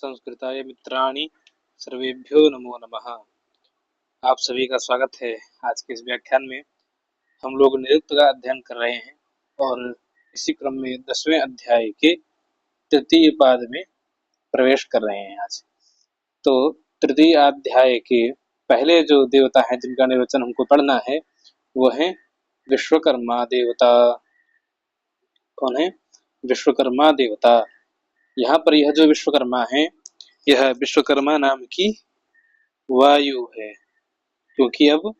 संस्कृताय मित्राणि सर्वेभ्यो नमो नमः। आप सभी का स्वागत है। आज के इस व्याख्यान में हम लोग निरुक्त का अध्ययन कर रहे हैं और इसी क्रम में 10वें अध्याय के तृतीय पाद में प्रवेश कर रहे हैं आज। तो तृतीय अध्याय के पहले जो देवता हैं जिनका निर्वचन हमको पढ़ना है वो है विश्वकर्मा देवता। कौन है? विश्वकर्मा देवता। यहाँ पर यह जो विश्वकर्मा है यह विश्वकर्मा नाम की वायु है, क्योंकि अब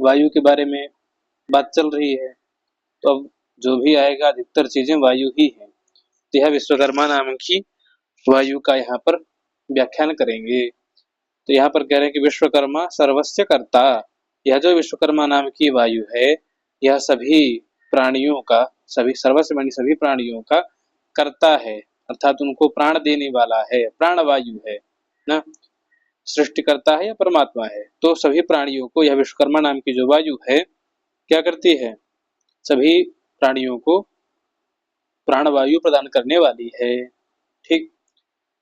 वायु के बारे में बात चल रही है तो अब जो भी आएगा अधिकतर चीजें वायु ही है। तो यह विश्वकर्मा नाम की वायु का यहाँ पर व्याख्यान करेंगे। तो यहाँ पर कह रहे हैं कि विश्वकर्मा सर्वस्य कर्ता। यह जो विश्वकर्मा नाम की वायु है यह सभी प्राणियों का, सभी सर्वस्व मानी सभी प्राणियों का कर्ता है, अर्थात उनको प्राण देने वाला है, प्राण वायु है ना, सृष्टिकर्ता है या परमात्मा है। तो सभी प्राणियों को यह विश्वकर्मा नाम की जो वायु है क्या करती है? सभी प्राणियों को प्राणवायु प्रदान करने वाली है। ठीक,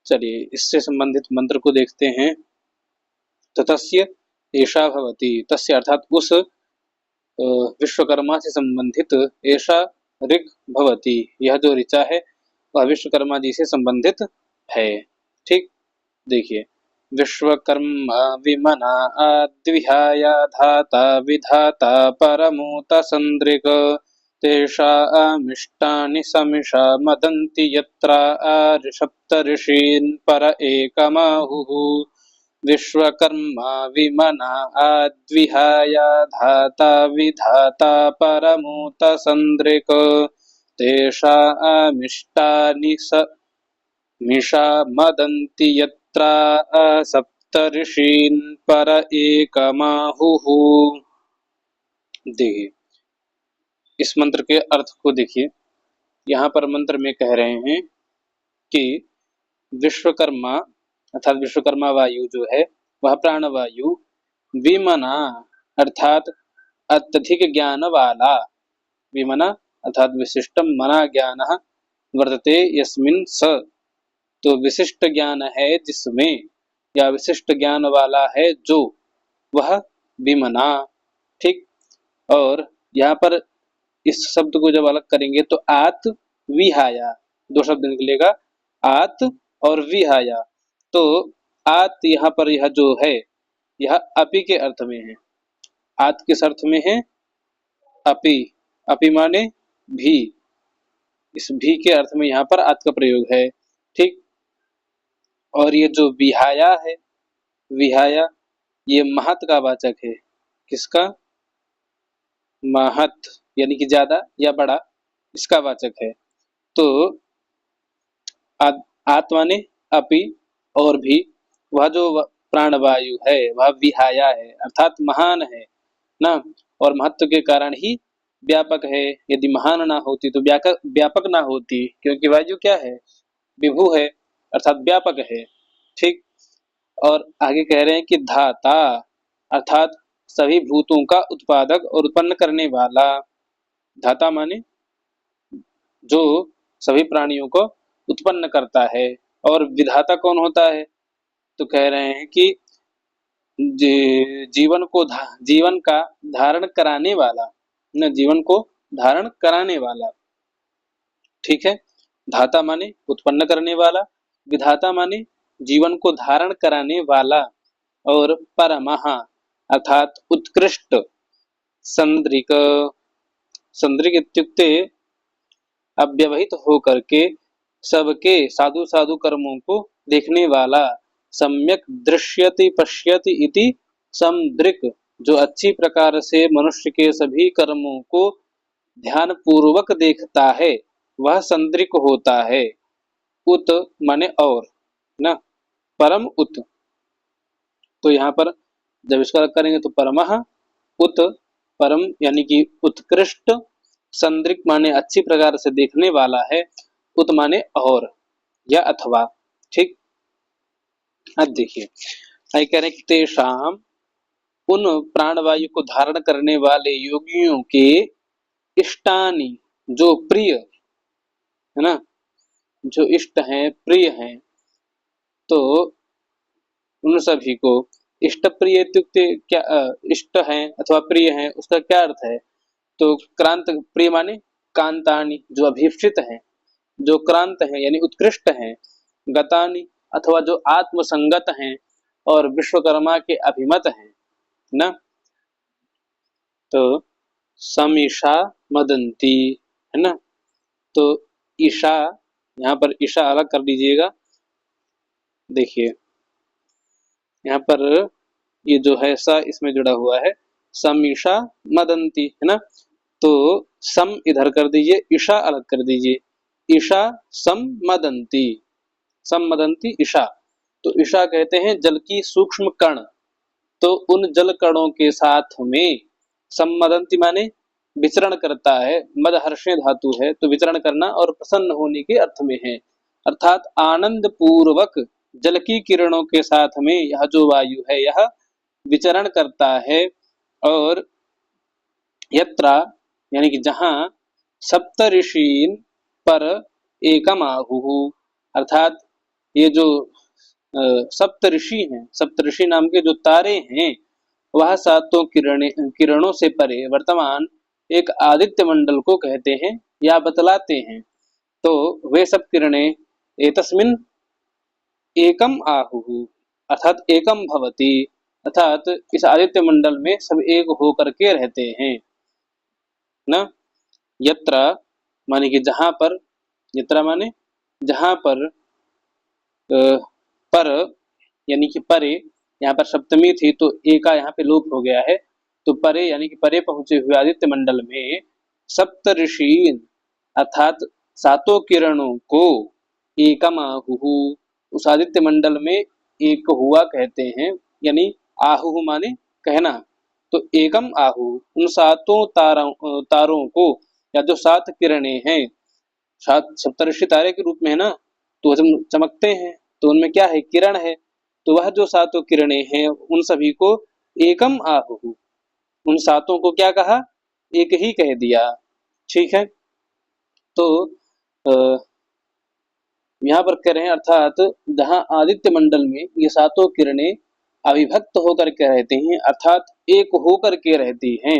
चलिए इससे संबंधित मंत्र को देखते हैं। तो तस्य एषा भवति, तस्य अर्थात उस विश्वकर्मा से संबंधित ऐसा ऋग भवति, यह जो ऋचा है वह विश्वकर्मा जी से संबंधित है। ठीक, देखिए विश्वकर्मा विमना अद्विहाय धाता विधाता परमोत संदृग तेषामिष्टानि समिषा मदन्ति यत्रा सप्तऋषीन् पर एकमाहुः। विश्वकर्मा विमना अद्विहाय धाता विधाता परमोत संदृग तेषामिष्टानि समिषा मदन्ति यत्रा सप्तऋषीन् पर एकमाहुः। देखिए इस मंत्र के अर्थ को देखिए। यहाँ पर मंत्र में कह रहे हैं कि विश्वकर्मा अर्थात विश्वकर्मा वायु जो है वह प्राणवायु विमना अर्थात अत्यधिक ज्ञान वाला, विमना अर्थात विशिष्टम मना ज्ञान वर्तते यस्मिन् स, तो विशिष्ट ज्ञान है जिसमें, या विशिष्ट ज्ञान वाला है जो, वह विमना। ठीक, और यहाँ पर इस शब्द को जब अलग करेंगे तो आत विहाया, दो शब्द निकलेगा, आत और विहाया। तो आत यहाँ पर यह जो है यह अपि के अर्थ में है। आत किस अर्थ में है? अपि, अपि माने भी, इस भी के अर्थ में यहाँ पर आत का प्रयोग है। ठीक, और ये जो विहाया है, विहाया ये महत का वाचक है। किसका? महत यानी कि ज्यादा या बड़ा, इसका वाचक है। तो आत्मा ने अपि और भी, वह जो प्राणवायु है वह विहाया है अर्थात महान है ना, और महत्व के कारण ही व्यापक है। यदि महान ना होती तो व्यापक ना होती, क्योंकि वायु क्या है? विभु है अर्थात व्यापक है। ठीक, और आगे कह रहे हैं कि धाता अर्थात सभी भूतों का उत्पादक और उत्पन्न करने वाला। धाता माने जो सभी प्राणियों को उत्पन्न करता है। और विधाता कौन होता है? तो कह रहे हैं कि जीवन का धारण कराने वाला, न जीवन को धारण कराने वाला। ठीक है, धाता माने उत्पन्न करने वाला, विधाता माने जीवन को धारण कराने वाला, और परमः अर्थात उत्कृष्ट, संदृक, संदृक इत्युक्ते अव्यवहित होकर के सबके साधु साधु कर्मों को देखने वाला, सम्यक दृश्यति पश्यति इति समदृक, जो अच्छी प्रकार से मनुष्य के सभी कर्मों को ध्यान पूर्वक देखता है वह संदृक होता है। उत माने और ना, परम उत, तो यहाँ पर जब इसका अलग करेंगे तो परमः उत, परम यानी कि उत्कृष्ट, संदृक माने अच्छी प्रकार से देखने वाला है, उत माने और या अथवा। ठीक, अब देखिए कह रहे तेषाम, उन प्राणवायु को धारण करने वाले योगियों के इष्टानि, जो प्रिय है ना, जो इष्ट हैं, प्रिय हैं, तो उन सभी को इष्ट प्रिय इत्युक्ते क्या इष्ट है अथवा प्रिय है, उसका क्या अर्थ है? तो क्रांत प्रिय माने कांतानि, जो अभीप्सित हैं, जो क्रांत हैं यानी उत्कृष्ट हैं, गतानि अथवा जो आत्मसंगत हैं और विश्वकर्मा के अभिमत हैं ना। तो समीषा मदंती है ना। तो ईशा, यहाँ पर ईशा अलग कर दीजिएगा। देखिए यहाँ पर ये जो है सा इसमें जुड़ा हुआ है, समीषा मदंती है ना। तो सम इधर कर दीजिए, ईशा अलग कर दीजिए। ईशा सम मदंती, सम मदंती ईशा। तो ईशा कहते हैं जल की सूक्ष्म कण। तो उन जल कणों के साथ में सम्मदंती माने विचरण करता है, मदहर्षे धातु है तो विचरण करना और प्रसन्न होने के अर्थ में है। अर्थात आनंद पूर्वक जल की किरणों के साथ में यह जो वायु है यह विचरण करता है। और यत्रा यानी कि जहाँ सप्तऋषीन पर एकम आहु, अर्थात ये जो सप्तऋषि हैं, सप्तऋषि नाम के जो तारे हैं, वह सातों किरणों से परे वर्तमान एक आदित्य मंडल को कहते हैं या बतलाते हैं। तो वे सब किरणें एतस्मिन् एकम आहुः, अर्थात एकम भवति, अर्थात इस आदित्य मंडल में सब एक होकर के रहते हैं ना। यत्र माने कि जहां पर, यत्र माने जहां पर, पर यानी कि परे, यहाँ पर सप्तमी थी तो एका यहाँ पे लोप हो गया है। तो परे यानी कि परे पहुंचे हुए आदित्य मंडल में सप्त ऋषि अर्थात सातों किरणों को एकम आहुः, उस आदित्य मंडल में एक हुआ कहते हैं, यानी आहुः माने कहना। तो एकम आहु, उन सातों तारों को, या जो सात किरणें हैं, सात सप्तऋषि तारे के रूप में है ना, तो जब चमकते हैं तो उनमें क्या है, किरण है। तो वह जो सातों किरणें हैं उन सभी को एकम आहुः, उन सातों को क्या कहा, एक ही कह दिया। ठीक है। तो यहाँ पर कह रहे हैं अर्थात जहाँ आदित्य मंडल में ये सातों किरणें अविभक्त होकर के रहते हैं, अर्थात एक होकर के रहती हैं,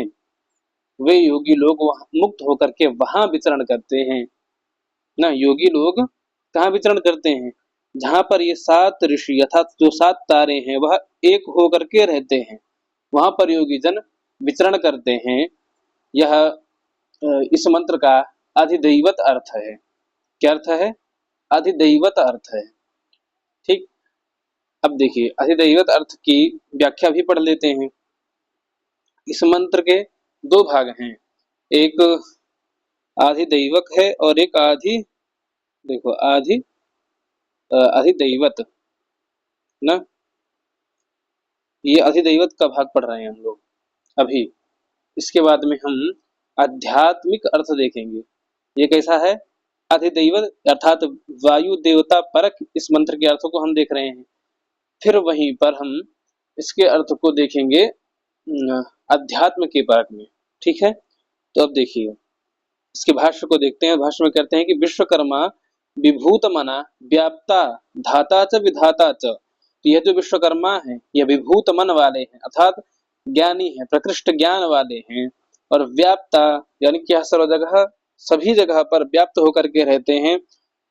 वे योगी लोग वहाँ मुक्त होकर के वहां विचरण करते हैं ना। योगी लोग कहाँ विचरण करते हैं, जहाँ पर ये सात ऋषि अर्थात जो सात तारे हैं वह एक होकर के रहते हैं, वहां पर योगी जन विचरण करते हैं। यह इस मंत्र का अधिदैवत अर्थ है। क्या अर्थ है, अधिदैवत अर्थ है। ठीक। अब देखिए अधिदैवत अर्थ की व्याख्या भी पढ़ लेते हैं। इस मंत्र के दो भाग हैं, एक आधिदैवक है और एक आधि, देखो अधिदैवत ना, ये अधिदैवत का भाग पढ़ रहे हैं हम लोग अभी। इसके बाद में हम आध्यात्मिक अर्थ देखेंगे। ये कैसा है, अधिदैवत अर्थात वायु देवता परक इस मंत्र के अर्थ को हम देख रहे हैं। फिर वहीं पर हम इसके अर्थ को देखेंगे अध्यात्म के परक में। ठीक है। तो अब देखिए इसके भाष्य को देखते हैं। भाष्य में कहते हैं कि विश्वकर्मा विभूत मना व्याप्ता धाता च विधाता च। तो यह जो विश्वकर्मा है यह विभूत मन वाले हैं, अर्थात ज्ञानी है, प्रकृष्ट ज्ञान वाले हैं। और व्याप्ता यानी कि सर्व जगह सभी जगह पर व्याप्त होकर के रहते हैं।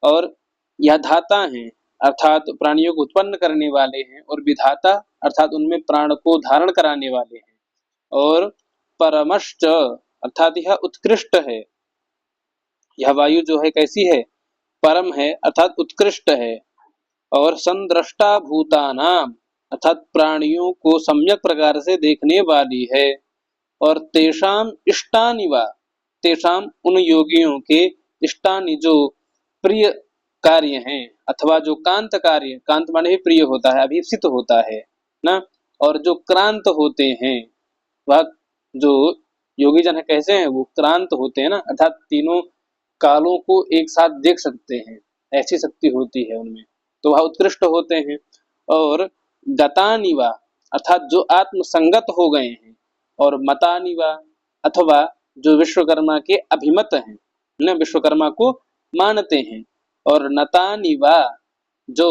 और यह धाता हैं अर्थात प्राणियों को उत्पन्न करने वाले हैं, और विधाता अर्थात उनमें प्राण को धारण कराने वाले हैं। और परमश्च अर्थात यह उत्कृष्ट है, यह वायु जो है कैसी है, परम है अर्थात उत्कृष्ट है। और संद्रष्टा भूतानाम अर्थात प्राणियों को सम्यक प्रकार से देखने वाली है। और तेषाम इष्टानि वा, तेषाम उन योगियों के इष्टानि जो प्रिय कार्य हैं, अथवा जो कांत कार्य, कांत माने ही प्रिय होता है, अभीप्सित होता है ना। और जो क्रांत होते हैं, वह जो योगी जन है कैसे हैं, वो क्रांत होते हैं ना, अर्थात तीनों कालों को एक साथ देख सकते हैं, ऐसी शक्ति होती है उनमें, तो वह उत्कृष्ट होते हैं। और गतानिवा अर्थात जो आत्मसंगत हो गए हैं, और मतानिवा अथवा जो विश्वकर्मा के अभिमत हैं, न विश्वकर्मा को मानते हैं। और नतानिवा जो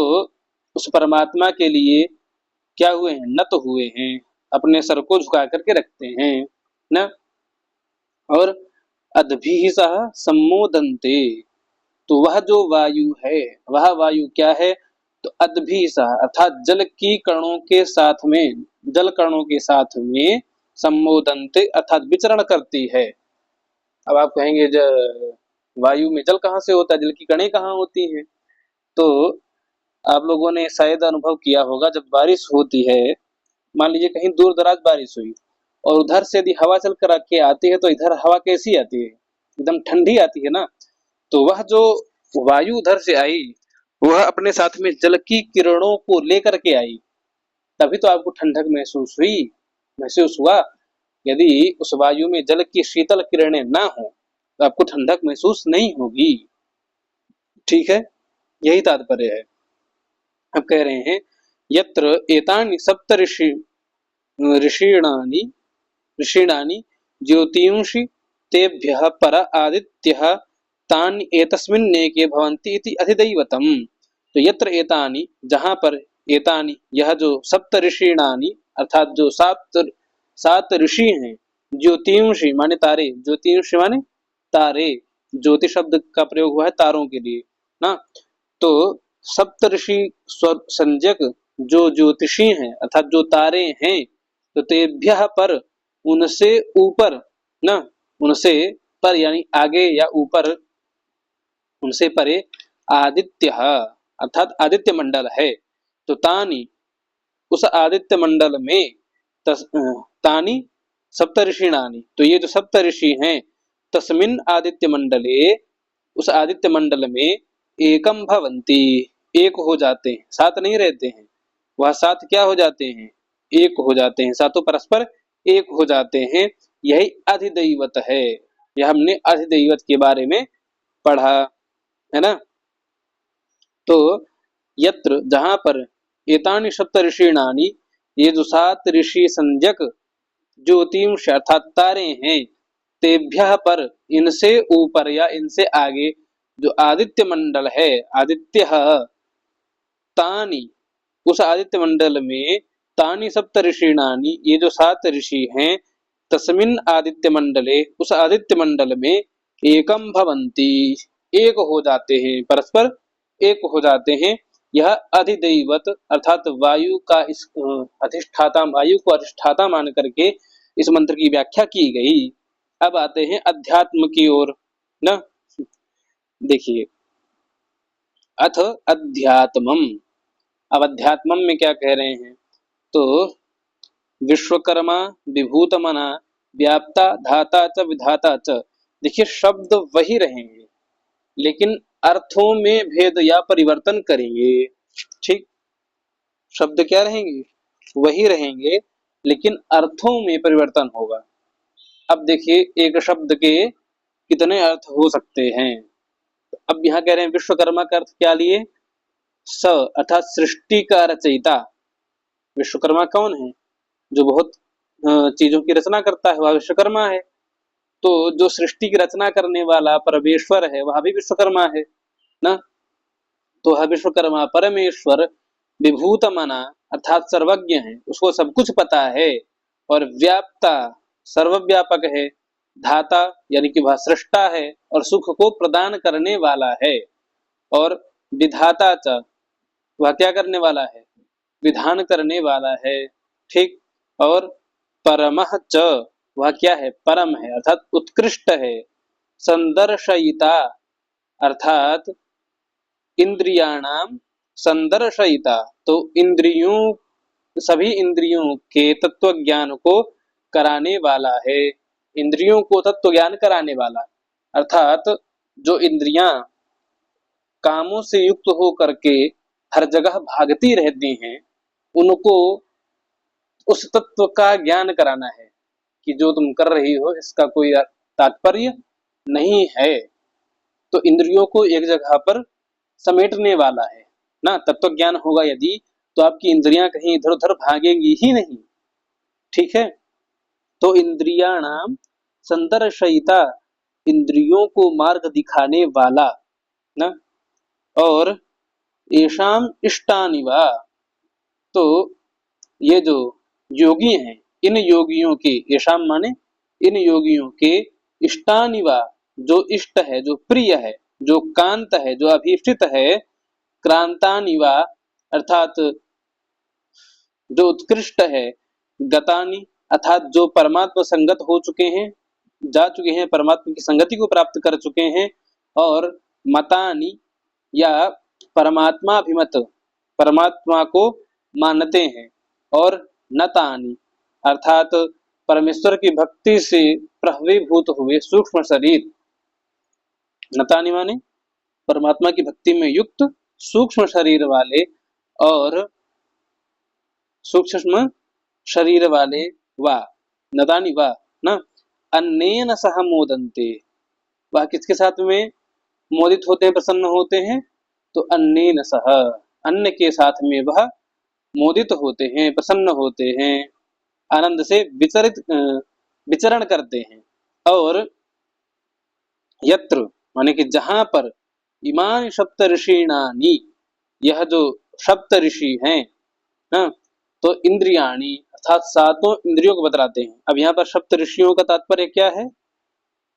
उस परमात्मा के लिए क्या हुए हैं, नत हुए हैं, अपने सर को झुका करके रखते हैं न। और अद्भिः सह सम्मोदन्ते, तो वह जो वायु है, वह वायु क्या है, तो अद्भिः सह अर्थात जल की कणों के साथ में, जल कणों के साथ में सम्मोदन्ते अर्थात विचरण करती है। अब आप कहेंगे वायु में जल कहाँ से होता है, जल की कणें कहाँ होती हैं। तो आप लोगों ने शायद अनुभव किया होगा, जब बारिश होती है, मान लीजिए कहीं दूर दराज बारिश हुई और उधर से यदि हवा चल कर के आती है, तो इधर हवा कैसी आती है, एकदम ठंडी आती है ना। तो वह जो वायु उधर से आई, वह अपने साथ में जल की किरणों को लेकर के आई, तभी तो आपको ठंडक महसूस हुआ। यदि उस वायु में जल की शीतल किरणें ना हो तो आपको ठंडक महसूस नहीं होगी। ठीक है, यही तात्पर्य है। अब कह रहे हैं यत्र एतानि सप्त ऋषीणानि ज्योतिंषि तेभ्यः पर आदित्यः तान् एतस्मिन्नेके भवन्ति इति अधिदैवतम्। तो यत्र एतानि, जहाँ पर एतानि यह जो सप्त ऋषीणानि अर्थात जो सात ऋषि हैं, ज्योतिंषि माने तारे, ज्योतिंषि माने तारे, ज्योति शब्द का प्रयोग हुआ है तारों के लिए ना। तो सप्तऋषि संज्ञक जो ज्योतिषी हैं अर्थात जो तारे हैं, तो तेभ्यः पर उनसे ऊपर ना, उनसे पर यानी आगे या ऊपर, उनसे परे आदित्य अर्थात आदित्य मंडल है। तो तानी उस आदित्य मंडल में तानी सप्तऋषिणानि, तो ये जो सप्तऋषि हैं, तस्मिन् आदित्य मंडले उस आदित्य मंडल में एकम भवंती एक हो जाते हैं, साथ नहीं रहते हैं, वह साथ क्या हो जाते हैं, एक हो जाते हैं, सातों परस्पर एक हो जाते हैं। यही अधिदैवत है, यह हमने अधिदैवत के बारे में पढ़ा है ना। तो यत्र जहां पर एतानि सप्त ऋषीणानि, ये जो सात ऋषि संज्ञक ज्योतिष अर्थात तारे हैं, तेभ्यः पर इनसे ऊपर या इनसे आगे जो आदित्य मंडल है, आदित्य तानी उस आदित्य मंडल में, तानी सप्त ऋषीणानि ये जो सात ऋषि हैं, तस्मिन् आदित्य मंडले उस आदित्य मंडल में एकम भवंती एक हो जाते हैं, परस्पर एक हो जाते हैं। यह अधिदैवत अर्थात वायु का इस अधिष्ठाता, वायु को अधिष्ठाता मान करके इस मंत्र की व्याख्या की गई। अब आते हैं अध्यात्म की ओर ना। देखिए अथ अध्यात्मम, अब अध्यात्मम में क्या कह रहे हैं, तो विश्वकर्मा विभूतमना व्याप्ता धाता च विधाता च। देखिए शब्द वही रहेंगे लेकिन अर्थों में भेद या परिवर्तन करेंगे। ठीक, शब्द क्या रहेंगे, वही रहेंगे लेकिन अर्थों में परिवर्तन होगा। अब देखिए एक शब्द के कितने अर्थ हो सकते हैं। अब यहाँ कह रहे हैं विश्वकर्मा का अर्थ क्या लिए, स अर्थात सृष्टि का रचयिता। विश्वकर्मा कौन है, जो बहुत चीजों की रचना करता है, वह विश्वकर्मा है। तो जो सृष्टि की रचना करने वाला परमेश्वर है, वह भी विश्वकर्मा है ना। तो वह विश्वकर्मा परमेश्वर विभूतमना अर्थात सर्वज्ञ है, उसको सब कुछ पता है। और व्याप्ता सर्वव्यापक है, धाता यानी कि वह सृष्टा है और सुख को प्रदान करने वाला है। और विधाता च, वह क्या करने वाला है, विधान करने वाला है। ठीक, और परमः च, वह क्या है, परम है अर्थात उत्कृष्ट है। संदर्शयिता अर्थात इंद्रियाणाम संदर्शयिता, तो इंद्रियों, सभी इंद्रियों के तत्व ज्ञान को कराने वाला है। इंद्रियों को तत्व ज्ञान कराने वाला अर्थात जो इंद्रियां कामों से युक्त हो करके हर जगह भागती रहती हैं, उनको उस तत्व का ज्ञान कराना है कि जो तुम कर रही हो इसका कोई तात्पर्य नहीं है। तो इंद्रियों को एक जगह पर समेटने वाला है ना। तत्व ज्ञान होगा यदि, तो आपकी इंद्रियां कहीं इधर उधर भागेंगी ही नहीं। ठीक है, तो इंद्रियाणाम संदर्शयिता, इंद्रियों को मार्ग दिखाने वाला ना। और येषाम इष्टानि वा, तो ये जो योगी हैं, इन योगियों के, येषाम माने इन योगियों के, इष्टानि वा, जो इष्ट है, जो प्रिय है, जो कांत है, जो अभीष्टित है, क्रांतानि वा, अर्थात जो उत्कृष्ट है, गतानि, अर्थात जो परमात्मा संगत हो चुके हैं, जा चुके हैं, परमात्मा की संगति को प्राप्त कर चुके हैं, और मतानि, या परमात्मा अभिमत, परमात्मा को मानते हैं, और नतानि, अर्थात परमेश्वर की भक्ति से प्रभवीभूत हुए सूक्ष्म शरीर, नतानि माने परमात्मा की भक्ति में युक्त सूक्ष्म शरीर वाले, और सूक्ष्म शरीर वाले, वा नदानि वा न, अन्नेन सह मोदन्ते, वह किसके साथ में मोदित होते हैं, प्रसन्न होते हैं, तो अन्नेन सह, अन्न के साथ में वह मोदित होते हैं, प्रसन्न होते हैं, आनंद से विचरण करते हैं। और यत्र माने कि जहां पर, इमानि सप्त ऋषीणानि, यह जो सप्त ऋषि हैं, तो इंद्रियाणी, अर्थात सातों इंद्रियों को बतलाते हैं। अब यहाँ पर सप्त ऋषियों का तात्पर्य क्या है,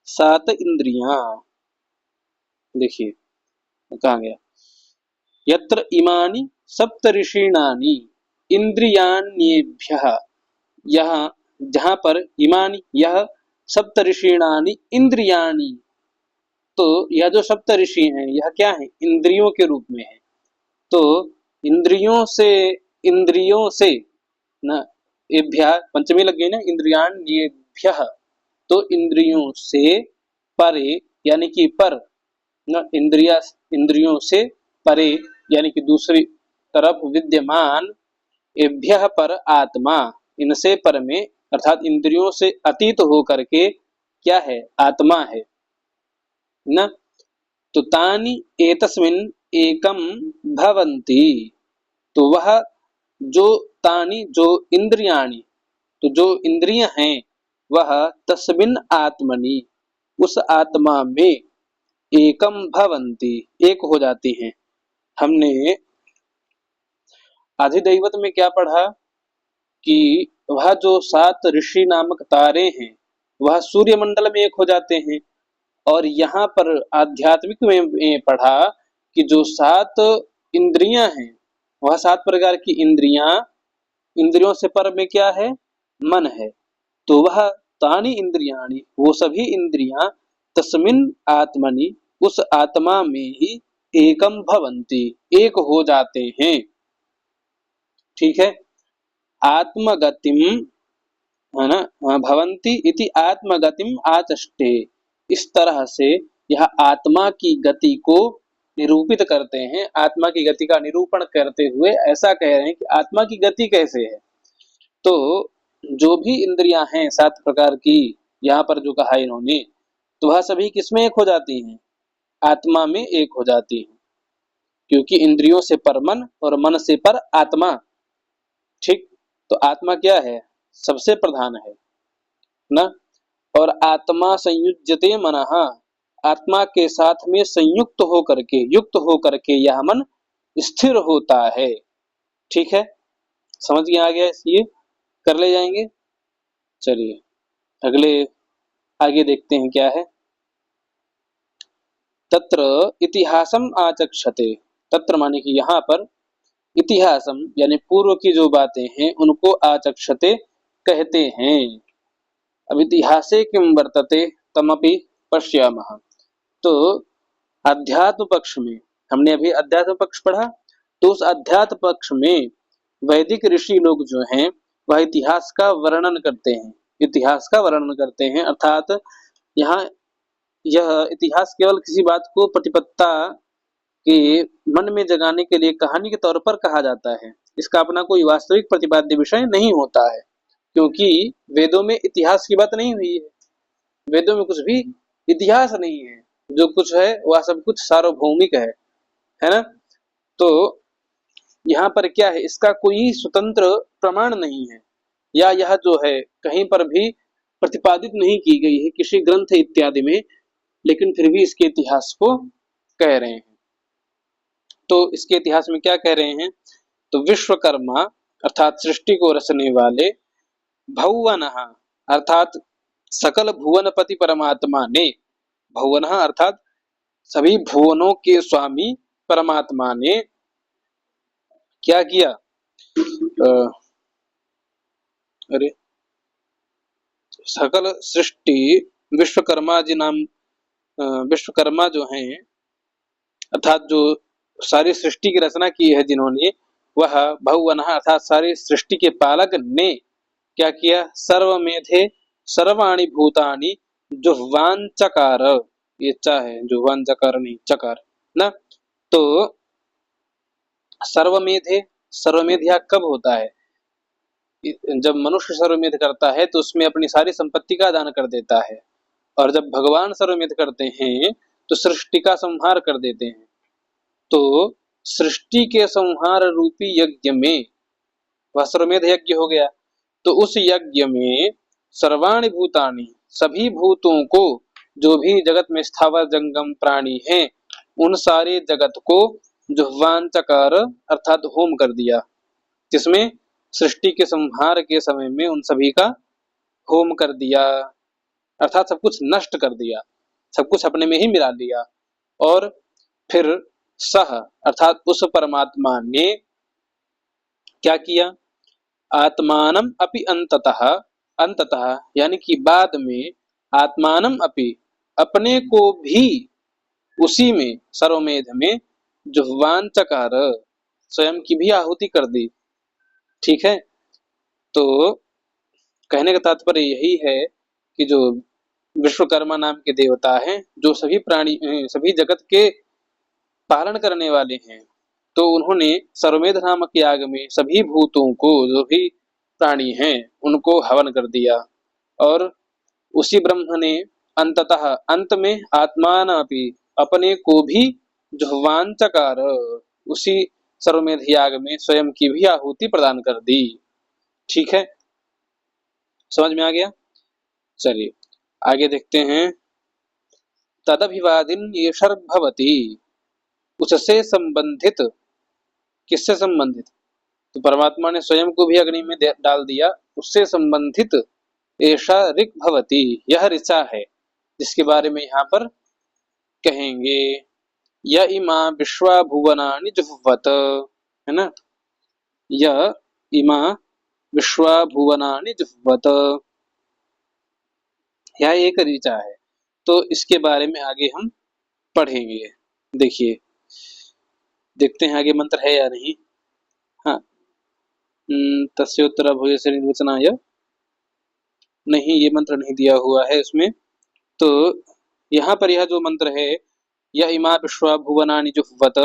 सात इंद्रियां। देखिए कहा गया, यत्र इमानि सप्त ऋषीणानि इंद्रियाण्येभ्यः, यहाँ जहां पर इमानि, यह सप्त ऋषीणानि इंद्रियाणि, तो यह जो सप्त ऋषि हैं, यह क्या है, इंद्रियों के रूप में है। तो इंद्रियों से न, एभ्यः पंचमी लग गई ना, इंद्रियाण्येभ्यः, तो इंद्रियों से परे, यानी कि पर न, इंद्रियों से परे, यानी कि दूसरी तरफ विद्यमान, एभ्यः पर आत्मा, इनसे पर में, अर्थात इंद्रियों से अतीत हो करके क्या है, आत्मा है न। तो तानि एतस्मिन् एकम भवन्ति, तो वह जो तानि, जो इंद्रियाणि, तो जो इंद्रियां हैं, वह तस्मिन् आत्मनि, उस आत्मा में, एकम भवन्ति, एक हो जाती हैं। हमने अधिदैवत में क्या पढ़ा कि वह जो 7 ऋषि नामक तारे हैं, वह सूर्य मंडल में एक हो जाते हैं। और यहाँ पर आध्यात्मिक में पढ़ा कि जो 7 इंद्रियां हैं, वह 7 प्रकार की इंद्रियां, इंद्रियों से पर में क्या है, मन है। तो वह तानि इंद्रियाणि, वो सभी इंद्रियां, तस्मिन् आत्मनि, उस आत्मा में ही एकम भवन्ति, एक हो जाते हैं। ठीक है, आत्मगतिम, है ना, भवन्ति इति आत्मगतिम आचष्टे, इस तरह से यह आत्मा की गति को निरूपित करते हैं, आत्मा की गति का निरूपण करते हुए ऐसा कह रहे हैं कि आत्मा की गति कैसे है। तो जो भी इंद्रियां हैं 7 प्रकार की, यहाँ पर जो कहा इन्होंने, तो वह सभी किसमें एक हो जाती हैं, आत्मा में एक हो जाती हैं, क्योंकि इंद्रियों से पर मन और मन से पर आत्मा। ठीक, तो आत्मा क्या है, सबसे प्रधान है ना। और आत्मा संयुज्यते मनः, आत्मा के साथ में संयुक्त होकर के, युक्त होकर के यह मन स्थिर होता है। ठीक है, समझ में आ गया, इसलिए कर ले जाएंगे। चलिए अगले, आगे देखते हैं क्या है। तत्र इतिहासम आचक्षते, तत्र माने कि यहाँ पर, इतिहासम यानी पूर्व की जो बातें हैं उनको आचक्षते कहते हैं। अब इतिहासे किम वर्तते तमपि पश्यामः, तो अध्यात्म पक्ष में, हमने अभी अध्यात्म पक्ष पढ़ा, तो उस अध्यात्म पक्ष में वैदिक ऋषि लोग जो हैं, वह इतिहास का वर्णन करते हैं, इतिहास का वर्णन करते हैं। अर्थात यहाँ यह इतिहास केवल किसी बात को प्रतिपत्ता के मन में जगाने के लिए कहानी के तौर पर कहा जाता है, इसका अपना कोई वास्तविक प्रतिपाद्य विषय नहीं होता है, क्योंकि वेदों में इतिहास की बात नहीं हुई है, वेदों में कुछ भी इतिहास नहीं है, जो कुछ है वह सब कुछ सार्वभौमिक है ना। तो यहाँ पर क्या है, इसका कोई स्वतंत्र प्रमाण नहीं है, या यह जो है कहीं पर भी प्रतिपादित नहीं की गई है किसी ग्रंथ इत्यादि में, लेकिन फिर भी इसके इतिहास को कह रहे हैं। तो इसके इतिहास में क्या कह रहे हैं, तो विश्वकर्मा अर्थात सृष्टि को रचने वाले, भुवनः अर्थात सकल भुवनपति परमात्मा ने, भुवनः अर्थात सभी भुवनों के स्वामी परमात्मा ने क्या किया, अरे सकल सृष्टि विश्वकर्मा जी नाम, विश्वकर्मा जो हैं अर्थात जो सारी सृष्टि की रचना की है जिन्होंने, वह भुवनः अर्थात सारी सृष्टि के पालक ने क्या किया, सर्वमेधे सर्वाणि भूतानि जुह्वांचकार, ये चा है, जुह्वांचकार नहीं चकार ना, तो सर्वमेधे, सर्वमेध यहाँ कब होता है, जब मनुष्य सर्वमेध करता है तो उसमें अपनी सारी संपत्ति का दान कर देता है, और जब भगवान सर्वमेध करते हैं तो सृष्टि का संहार कर देते हैं। तो सृष्टि के संहार रूपी यज्ञ में वह सर्वमेध यज्ञ हो गया, तो उस यज्ञ में सर्वाणि भूतानि सभी भूतों को, जो भी जगत में स्थावर जंगम प्राणी हैं उन सारे जगत को जुह्वांचकार अर्थात होम कर दिया, जिसमें सृष्टि के संहार के समय में उन सभी का होम कर दिया, अर्थात सब कुछ नष्ट कर दिया, सब कुछ अपने में ही मिला लिया। और फिर सह अर्थात उस परमात्मा ने क्या किया, आत्मानम अपि अंततः, अंततः यानी कि बाद में, आत्मानम अपि अपने को भी उसी में सर्वमेध में जुह्वांचकार स्वयं की भी आहुति कर दी। ठीक है, तो कहने का तात्पर्य यही है कि जो विश्वकर्मा नाम के देवता हैं, जो सभी प्राणी सभी जगत के पालन करने वाले हैं, तो उन्होंने सर्वमेध नामक याग में सभी भूतों को, जो भी प्राणी हैं उनको हवन कर दिया, और उसी ब्रह्म ने अंततः अंत में आत्मान अपि अपने को भी जुह्वांचकार उसी सर्वमेध याग में स्वयं की भी आहुति प्रदान कर दी। ठीक है, समझ में आ गया। चलिए आगे देखते हैं। तदभिवादिन येषर्भवति, उससे संबंधित, किससे संबंधित, तो परमात्मा ने स्वयं को भी अग्नि में डाल दिया, उससे संबंधित ऐसा ऋक् भवति, यह ऋचा है जिसके बारे में यहाँ पर कहेंगे। य इमा विश्वा भुवनानि जुह्वत, है ना, य इमा विश्वा भुवनानि जुह्वत, यह एक ऋचा है। तो इसके बारे में आगे हम पढ़ेंगे। देखिए, देखते हैं आगे मंत्र है या नहीं। हाँ, तस्योत्तर भूयसे निर्वचनाय, नहीं ये मंत्र नहीं दिया हुआ है उसमें। तो यहाँ पर यह जो मंत्र है, य इमा विश्वा भुवनानि जुह्वत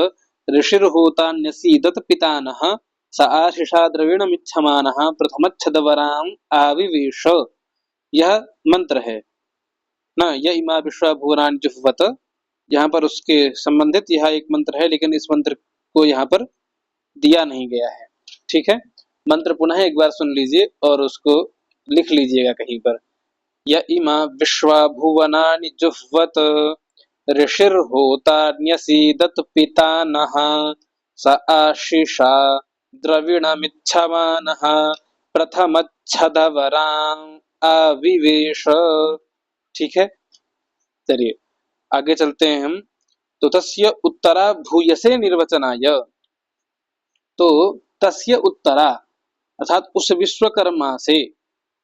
ऋषिर्होतान्यसीदत पितानः स आशिषा द्रविणमिच्छमानः प्रथमच्छदवराम आविवेश, यह मंत्र है ना। य इमा विश्वा भुवनानि जुह्वत, यहाँ पर उसके संबंधित यह एक मंत्र है, लेकिन इस मंत्र को यहाँ पर दिया नहीं गया है। ठीक है, मंत्र पुनः एक बार सुन लीजिए और उसको लिख लीजिएगा कहीं पर। य इमा विश्वा भुवनानि जुह्वत ऋषिर्होतान्यसीदत पितानः स आशिषा द्रविणमिच्छमानः प्रथमच्छदवराम आविवेश। ठीक है, चलिए आगे चलते हैं हम। तो तस्य उत्तरा भूयसे निर्वचनाय, तो तस्य उत्तरा अर्थात उस विश्वकर्मा से,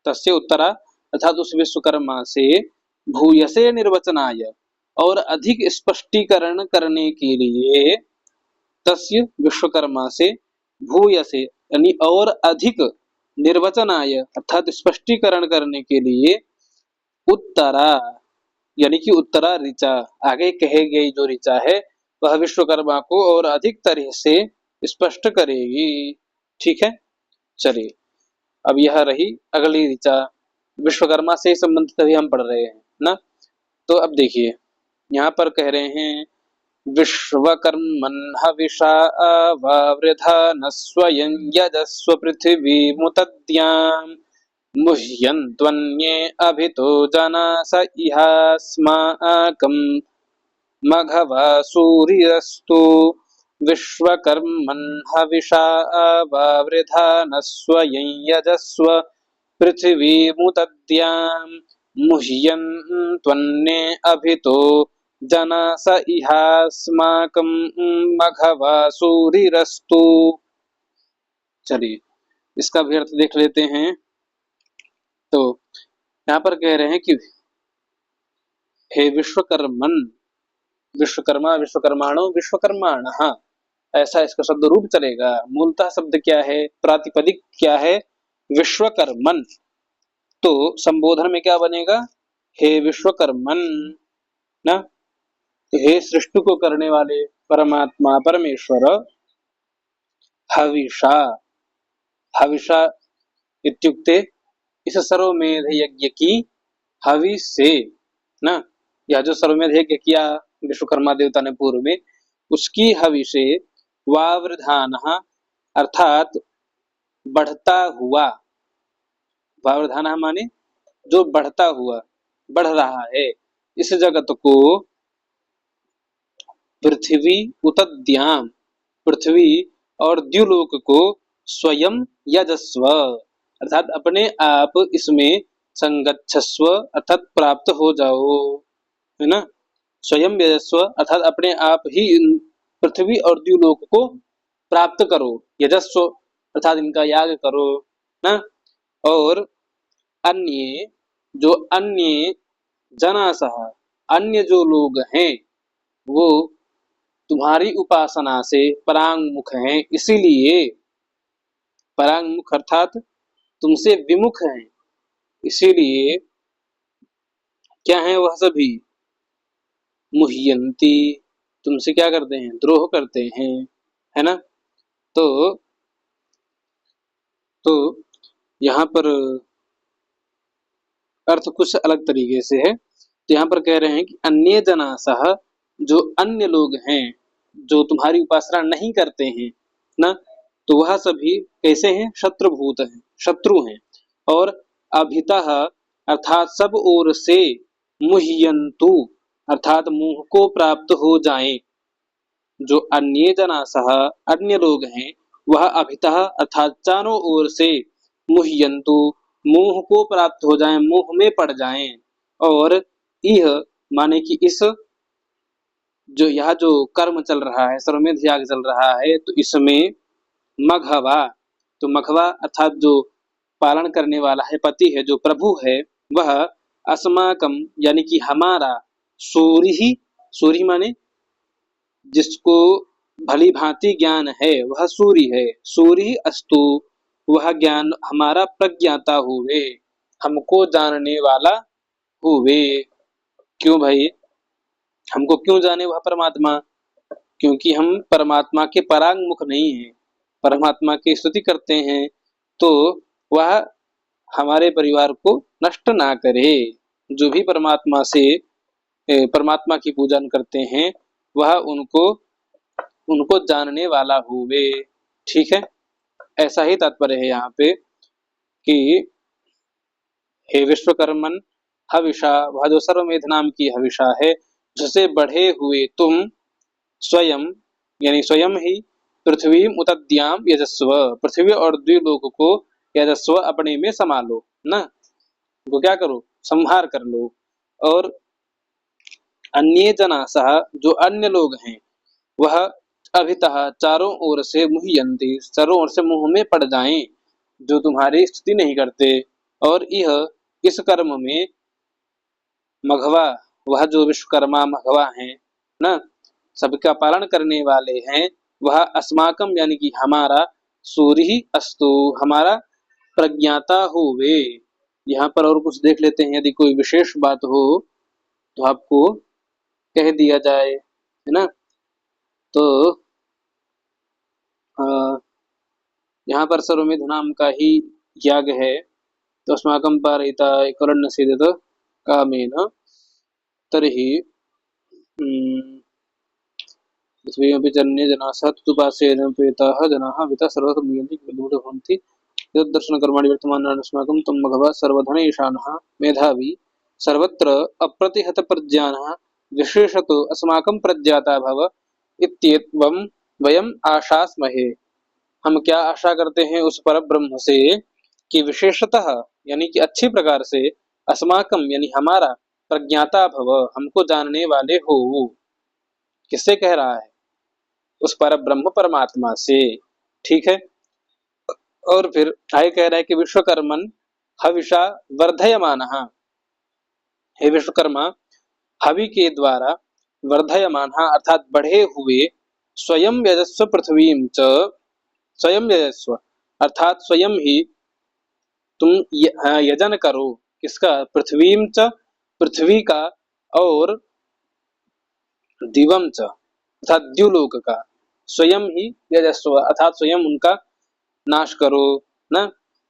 तस्य उत्तरा अर्थात उस विश्वकर्मा से, भूयसे निर्वचनाय और अधिक स्पष्टीकरण करने के लिए, तस्य विश्वकर्मा से, भूयसे यानी और अधिक, निर्वचनाय अर्थात स्पष्टीकरण करने के लिए, उत्तरा यानी कि उत्तरा ऋचा, आगे कहे गई जो ऋचा है वह विश्वकर्मा को और अधिक तरह से स्पष्ट करेगी। ठीक है, चलिए अब यह रही अगली ऋचा, विश्वकर्मा से संबंधित अभी हम पढ़ रहे हैं ना। तो अब देखिए यहाँ पर कह रहे हैं, विश्वकर्मन् हविषा वृथा न स्वयं यजस्व पृथिवी मुतद्याम् मुह्यन्त्वन्ये अभितो जना स इहास्माकं मघवा सूर्यस्तु विश्वकर्मन् हविषा वावृधा न स्वयं यजस्व पृथिवीमुदद्याम् मुह्यन् त्वन्ने अभितो जना स इहास्माकं मघवा सूरिरस्तु। चलिए इसका भी अर्थ देख लेते हैं। तो यहाँ पर कह रहे हैं कि हे विश्वकर्मन, विश्वकर्मा विश्वकर्माणो विश्वकर्माणः, ऐसा इसका शब्द रूप चलेगा। मूलतः शब्द क्या है, प्रातिपदिक क्या है, विश्वकर्मन। तो संबोधन में क्या बनेगा, हे विश्वकर्मन ना, तो हे सृष्टि को करने वाले परमात्मा परमेश्वर, हविषा, हविषा इत्युक्ते इस सर्वमेध यज्ञ की हवि से ना, यह जो सर्वमेध यज्ञ किया विश्वकर्मा देवता ने पूर्व में, उसकी हवि से वावृधान अर्थात बढ़ता हुआ, वावृधान माने जो बढ़ता हुआ, बढ़ रहा है इस जगत को, पृथ्वी उतद्याम, पृथ्वी और द्युलोक को, स्वयं यजस्व अर्थात अपने आप इसमें संगच्छस्व अर्थात प्राप्त हो जाओ, है ना। स्वयं यजस्व अर्थात अपने आप ही पृथ्वी और द्युलोक को प्राप्त करो, यजस्व अर्थात इनका याग करो ना। और अन्य जो अन्य जनासह, अन्य जो लोग हैं वो तुम्हारी उपासना से परांगमुख हैं, इसीलिए परांगमुख अर्थात तुमसे विमुख हैं, इसीलिए क्या है वह सभी, मुह्यंती, तुमसे क्या करते हैं, द्रोह करते हैं, है ना। तो तो यहाँ पर अर्थ कुछ अलग तरीके से है। तो यहाँ पर कह रहे हैं कि अन्य जनासह, जो अन्य लोग हैं जो तुम्हारी उपासना नहीं करते हैं ना, तो वह सभी कैसे हैं, शत्रुभूत हैं, शत्रु हैं। और अभितः अर्थात सब ओर से, मुह्यंतु अर्थात मुंह को प्राप्त हो जाएं, जो अन्य जनासह अन्य लोग हैं वह अभितः अर्थात चारों ओर से, मुह्यंतु मुंह को प्राप्त हो जाएं, मुंह में पड़ जाएं। और यह माने कि इस जो यह जो कर्म चल रहा है, सर्वमेध याग चल रहा है, तो इसमें मघवा, तो मघवा अर्थात जो पालन करने वाला है, पति है, जो प्रभु है, वह अस्माकम यानी कि हमारा, सूर्य ही, सूर्य माने जिसको भली भांति ज्ञान है वह सूर्य है, सूर्य अस्तु वह ज्ञान हमारा प्रज्ञाता हुए, हमको जानने वाला हुए। क्यों भाई, हमको क्यों जाने वह परमात्मा, क्योंकि हम परमात्मा के परांगमुख नहीं हैं, परमात्मा की स्तुति करते हैं, तो वह हमारे परिवार को नष्ट ना करे। जो भी परमात्मा से परमात्मा की पूजन करते हैं वह उनको उनको जानने वाला हुए। ठीक है, ऐसा ही तात्पर्य है यहाँ पे कि हे विश्वकर्मन हविषा, वह जो सर्वमेध नाम की हविषा है, जिससे बढ़े हुए तुम स्वयं यानी स्वयं ही पृथ्वी उतद्याम यजस्व, पृथ्वी और द्विलोक को यजस्व अपने में संभालो ना, तो क्या करो, संहार कर लो। और अन्य जनासह, जो अन्य लोग हैं वह अभितः चारों ओर से, मुह्यंती चारों ओर से मुंह में पड़ जाएं, जो तुम्हारी स्तुति नहीं करते। और यह इस कर्म में मघवा, वह जो विश्वकर्मा मघवा है ना, सबका पालन करने वाले हैं, वह अस्माकम यानी कि हमारा, सूर्य अस्तु हमारा प्रज्ञाता हुए। यहाँ पर और कुछ देख लेते हैं, यदि कोई विशेष बात हो तो आपको कह दिया जाए, है ना। तो यहाँ पर सर्वमेध नाम का ही याग है। तो अस्माकं पारयिता करुण्यसीदत कामेन तर्हि पृथ्वीमपि जन्ये जनाः सत्तुपासेन प्रेताः जनाः वितः सर्वत्र मुह्यन्ति विदूढ भवन्ति यद्दर्शनकर्माणि वर्तमानानि अस्माकं तं मघवा सर्वधनैशानः मेधावी सर्वत्र अप्रतिहतप्रज्ञानः विशेषतो अस्माकं प्रज्ञाता भव इत्येवं वयम आशास्महे, हम क्या आशा करते हैं उस पर ब्रह्म से कि विशेषतः यानी कि अच्छी प्रकार से अस्माकम यानी हमारा प्रज्ञाता भव, हमको जानने वाले हो। किससे कह रहा है? उस पर ब्रह्म परमात्मा से। ठीक है। और फिर आगे कह रहा है कि विश्वकर्मन हविषा वर्धयमानः, हे विश्वकर्मा हवि के द्वारा वर्धयमानः अर्थात बढ़े हुए स्वयं यजस्व पृथ्वीं च, स्वयं यजस्व अर्थात स्वयं ही तुम यजन करो। किसका? पृथ्वीं च, पृथ्वी का, और दिवम च अर्थात द्युलोक का। स्वयं ही यजस्व अर्थात स्वयं उनका नाश करो ना।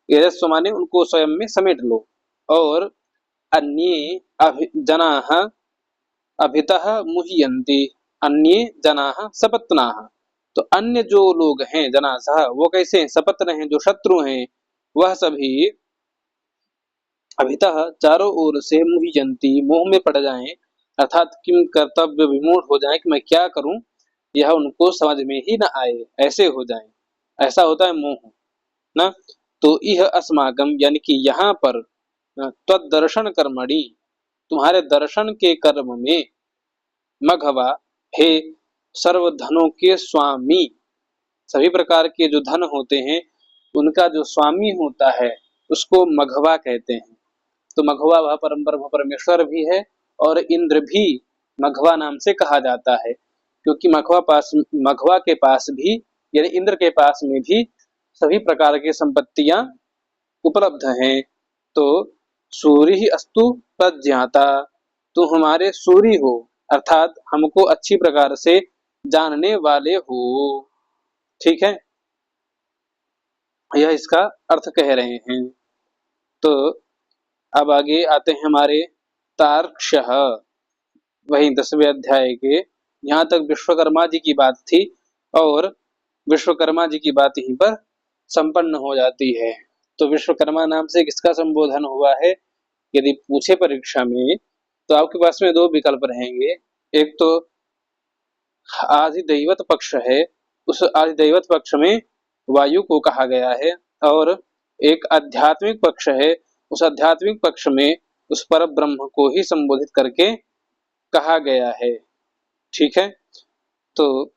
यजस्व माने उनको स्वयं में समेट लो। और अन्ये जनाः अभितः मुह्यन्ति, अन्ये जनाः सपत्नाः, तो अन्य जो लोग हैं जनासः वो कैसे हैं? सपत्न हैं, जो शत्रु हैं, वह सभी अभितः चारों ओर से मुह्यन्ति मोह में पड़ जाएं, अर्थात किम कर्तव्य विमूढ़ हो जाएं कि मैं क्या करूं, यह उनको समझ में ही न आए, ऐसे हो जाएं। ऐसा होता है मोह ना। तो यह अस्माकम यानी कि यहाँ पर त्वदर्शन कर्मणि, तुम्हारे दर्शन के कर्म में, मघवा हे सर्व धनों के स्वामी, सभी प्रकार के जो धन होते हैं उनका जो स्वामी होता है उसको मघवा कहते हैं। तो मघवा वह परम ब्रह्म परमेश्वर भी है और इंद्र भी मघवा नाम से कहा जाता है, क्योंकि मघवा के पास भी यानी इंद्र के पास में भी सभी प्रकार की संपत्तियां उपलब्ध हैं। तो सूर्य अस्तु प्रज्ञाता, तो हमारे सूर्य हो अर्थात हमको अच्छी प्रकार से जानने वाले हो। ठीक है, यह इसका अर्थ कह रहे हैं। तो अब आगे आते हैं हमारे तार्क्ष्य, वही 10वें अध्याय के। यहाँ तक विश्वकर्मा जी की बात थी और विश्वकर्मा जी की बात यहीं पर संपन्न हो जाती है। तो विश्वकर्मा नाम से किसका संबोधन हुआ है यदि पूछे परीक्षा में, तो आपके पास में दो विकल्प रहेंगे। एक तो आधिदैवत पक्ष है, उस आधिदैवत पक्ष में वायु को कहा गया है, और एक आध्यात्मिक पक्ष है, उस आध्यात्मिक पक्ष में उस पर ब्रह्म को ही संबोधित करके कहा गया है। ठीक है, तो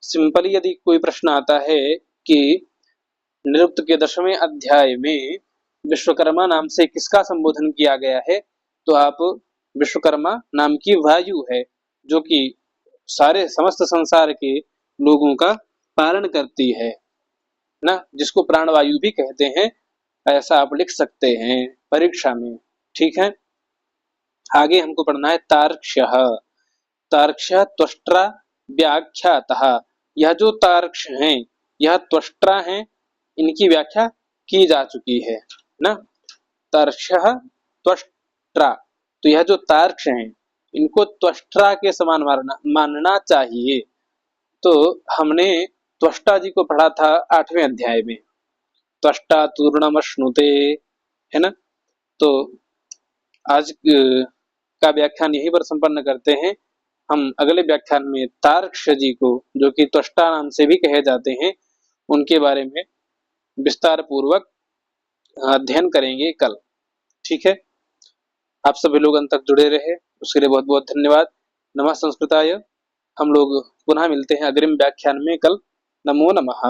सिंपली यदि कोई प्रश्न आता है कि निरुक्त के 10वें अध्याय में विश्वकर्मा नाम से किसका संबोधन किया गया है, तो आप विश्वकर्मा नाम की वायु है जो कि सारे समस्त संसार के लोगों का पालन करती है ना, जिसको प्राणवायु भी कहते हैं, ऐसा आप लिख सकते हैं परीक्षा में। ठीक है, आगे हमको पढ़ना है तार्क्ष्य। तार्क्ष्य त्वष्ट्रा व्याख्यातः, यह जो तार्क्ष हैं यह त्वष्ट्रा हैं, इनकी व्याख्या की जा चुकी है ना। तार्क्ष्य त्वष्ट्रा, तो यह जो तार्क्ष हैं इनको त्वष्ट्रा के समान मानना चाहिए। तो हमने त्वष्टा जी को पढ़ा था 8वें अध्याय में, त्वष्टा तूर्णमश्नुते, है ना। तो आज का व्याख्यान यहीं पर संपन्न करते हैं। हम अगले व्याख्यान में तार्क्ष जी को, जो कि त्वष्टा नाम से भी कहे जाते हैं, उनके बारे में विस्तार पूर्वक अध्ययन करेंगे कल। ठीक है, आप सभी लोग अंत तक जुड़े रहे उसके लिए बहुत बहुत धन्यवाद। नमः संस्कृताय। हम लोग पुनः मिलते हैं अग्रिम व्याख्यान में कल। नमो नमः।